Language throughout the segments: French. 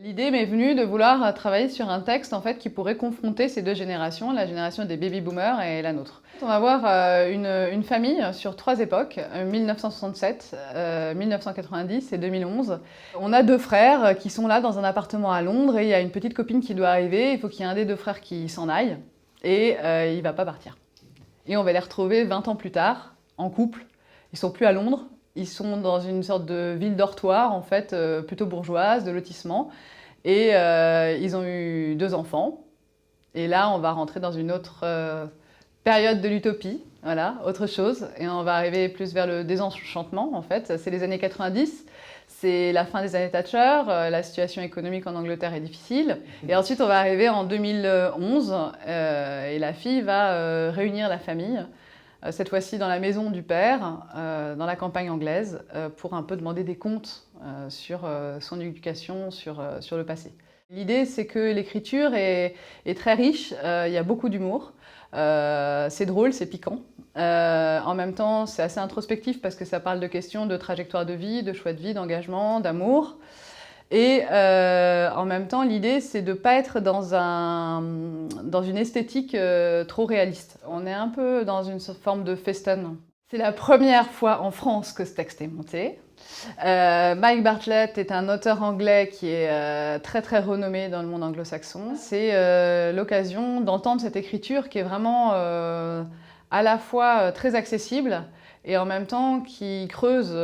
L'idée m'est venue de vouloir travailler sur un texte en fait, qui pourrait confronter ces deux générations, la génération des baby-boomers et la nôtre. On va voir une famille sur 3 époques, 1967, 1990 et 2011. On a 2 frères qui sont là dans un appartement à Londres et il y a une petite copine qui doit arriver. Il faut qu'il y ait un des 2 frères qui s'en aille et il ne va pas partir. Et on va les retrouver 20 ans plus tard, en couple. Ils sont plus à Londres, ils sont dans une sorte de ville dortoir, en fait, plutôt bourgeoise, de lotissement. Et ils ont eu 2 enfants. Et là, on va rentrer dans une autre période de l'utopie, voilà, autre chose. Et on va arriver plus vers le désenchantement, en fait. C'est les années 90, c'est la fin des années Thatcher, la situation économique en Angleterre est difficile. Et ensuite, on va arriver en 2011, et la fille va réunir la famille, cette fois-ci dans la maison du père, dans la campagne anglaise, pour un peu demander des comptes sur son éducation, sur le passé. L'idée, c'est que l'écriture est très riche, il y a beaucoup d'humour, c'est drôle, c'est piquant. En même temps, c'est assez introspectif parce que ça parle de questions de trajectoire de vie, de choix de vie, d'engagement, d'amour. Et en même temps, l'idée, c'est de ne pas être dans une esthétique trop réaliste. On est un peu dans une forme de festin. C'est la première fois en France que ce texte est monté. Mike Bartlett est un auteur anglais qui est très très renommé dans le monde anglo-saxon. C'est l'occasion d'entendre cette écriture qui est vraiment à la fois très accessible et en même temps qui creuse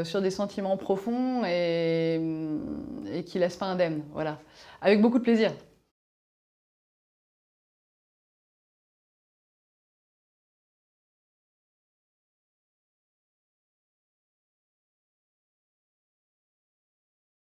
sur des sentiments profonds et qui laisse pas indemne, voilà. Avec beaucoup de plaisir.